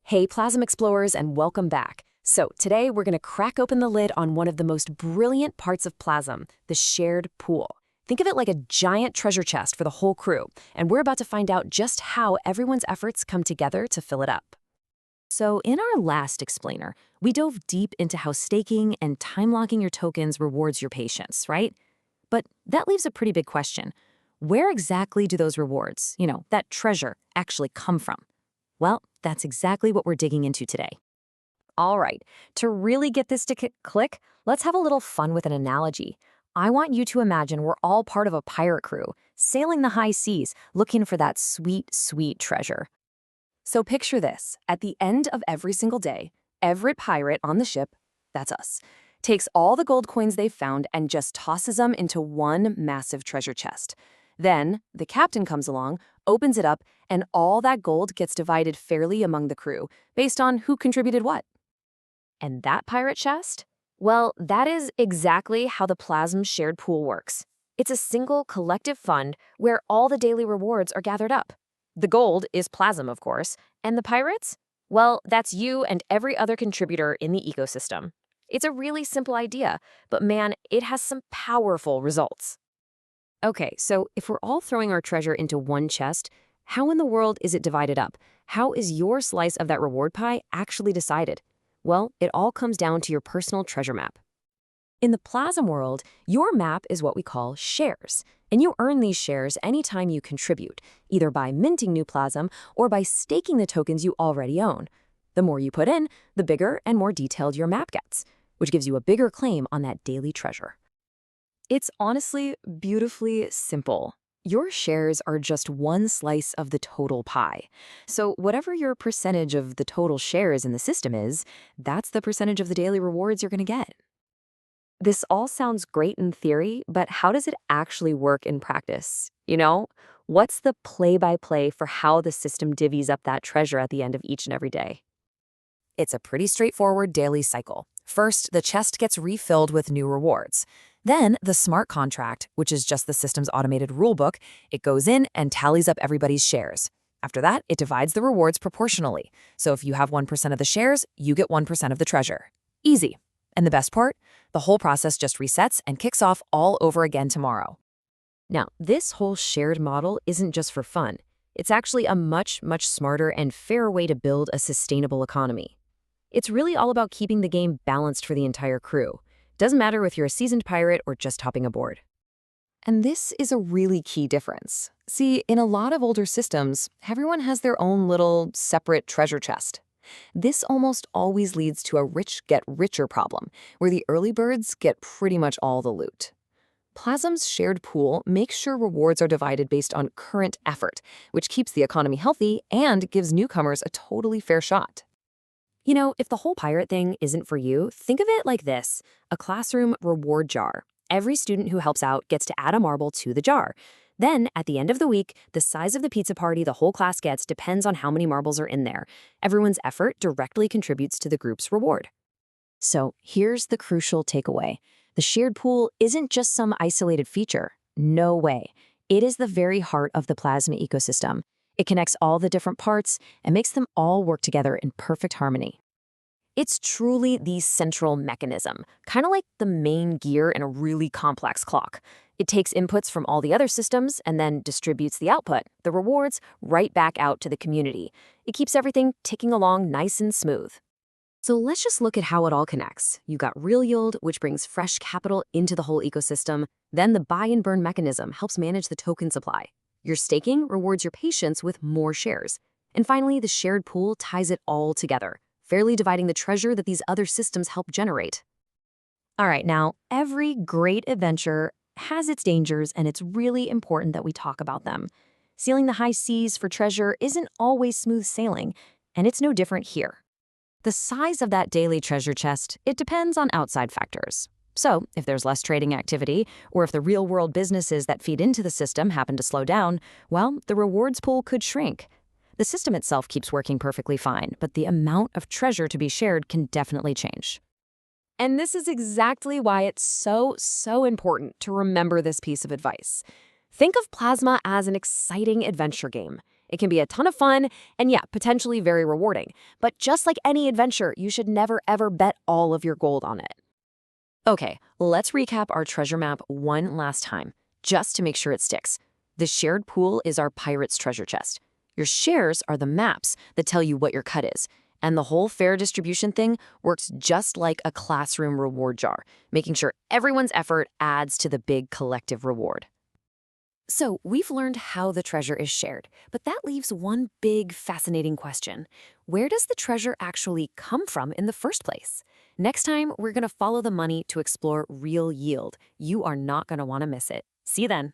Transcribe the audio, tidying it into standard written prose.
Hey, Plasm Explorers, and welcome back. So today we're going to crack open the lid on one of the most brilliant parts of Plasm, the shared pool. Think of it like a giant treasure chest for the whole crew, and we're about to find out just how everyone's efforts come together to fill it up. So in our last explainer, we dove deep into how staking and time locking your tokens rewards your patience, right? But that leaves a pretty big question. Where exactly do those rewards, that treasure, actually come from? Well, that's exactly what we're digging into today. All right, to really get this to click, let's have a little fun with an analogy. I want you to imagine we're all part of a pirate crew, sailing the high seas, looking for that sweet, sweet treasure. So picture this. At the end of every single day, every pirate on the ship, that's us, takes all the gold coins they've found and just tosses them into one massive treasure chest. Then, the captain comes along, opens it up, and all that gold gets divided fairly among the crew, based on who contributed what. And that pirate chest? Well, that is exactly how the Plasm shared pool works. It's a single collective fund where all the daily rewards are gathered up. The gold is Plasm, of course, and the pirates? Well, that's you and every other contributor in the ecosystem. It's a really simple idea, but man, it has some powerful results. Okay, so if we're all throwing our treasure into one chest, how in the world is it divided up? How is your slice of that reward pie actually decided? Well, it all comes down to your personal treasure map. In the Plasm world, your map is what we call shares, and you earn these shares anytime you contribute, either by minting new Plasm or by staking the tokens you already own. The more you put in, the bigger and more detailed your map gets, which gives you a bigger claim on that daily treasure. It's honestly beautifully simple. Your shares are just one slice of the total pie. So whatever your percentage of the total shares in the system is, that's the percentage of the daily rewards you're going to get. This all sounds great in theory, but how does it actually work in practice? What's the play-by-play for how the system divvies up that treasure at the end of each and every day? It's a pretty straightforward daily cycle. First, the chest gets refilled with new rewards. Then, the smart contract, which is just the system's automated rulebook, it goes in and tallies up everybody's shares. After that, it divides the rewards proportionally. So if you have 1% of the shares, you get 1% of the treasure. Easy. And the best part? The whole process just resets and kicks off all over again tomorrow. Now, this whole shared model isn't just for fun. It's actually a much, much smarter and fairer way to build a sustainable economy. It's really all about keeping the game balanced for the entire crew. Doesn't matter if you're a seasoned pirate or just hopping aboard. And this is a really key difference. See, in a lot of older systems, everyone has their own little separate treasure chest. This almost always leads to a rich get richer problem, where the early birds get pretty much all the loot. Plasm's shared pool makes sure rewards are divided based on current effort, which keeps the economy healthy and gives newcomers a totally fair shot. If the whole pirate thing isn't for you, think of it like this: a classroom reward jar. Every student who helps out gets to add a marble to the jar. Then, at the end of the week, the size of the pizza party the whole class gets depends on how many marbles are in there. Everyone's effort directly contributes to the group's reward. So here's the crucial takeaway. The shared pool isn't just some isolated feature. No way. It is the very heart of the Plasma ecosystem. It connects all the different parts and makes them all work together in perfect harmony. It's truly the central mechanism, kind of like the main gear in a really complex clock. It takes inputs from all the other systems and then distributes the output, the rewards, right back out to the community. It keeps everything ticking along nice and smooth. So let's just look at how it all connects. You've got real yield, which brings fresh capital into the whole ecosystem. Then the buy and burn mechanism helps manage the token supply. Your staking rewards your patience with more shares. And finally, the shared pool ties it all together, fairly dividing the treasure that these other systems help generate. All right, now, every great adventure has its dangers, and it's really important that we talk about them. Sailing the high seas for treasure isn't always smooth sailing, and it's no different here. The size of that daily treasure chest, it depends on outside factors. So, if there's less trading activity, or if the real-world businesses that feed into the system happen to slow down, well, the rewards pool could shrink. The system itself keeps working perfectly fine, but the amount of treasure to be shared can definitely change. And this is exactly why it's so important to remember this piece of advice. Think of Plasma as an exciting adventure game. It can be a ton of fun and, yeah, potentially very rewarding. But just like any adventure, you should never ever bet all of your gold on it. Okay, let's recap our treasure map one last time, just to make sure it sticks. The shared pool is our pirate's treasure chest. Your shares are the maps that tell you what your cut is. And the whole fair distribution thing works just like a classroom reward jar, making sure everyone's effort adds to the big collective reward. So, we've learned how the treasure is shared, but that leaves one big fascinating question. Where does the treasure actually come from in the first place? Next time, we're going to follow the money to explore real yield. You are not going to want to miss it. See you then.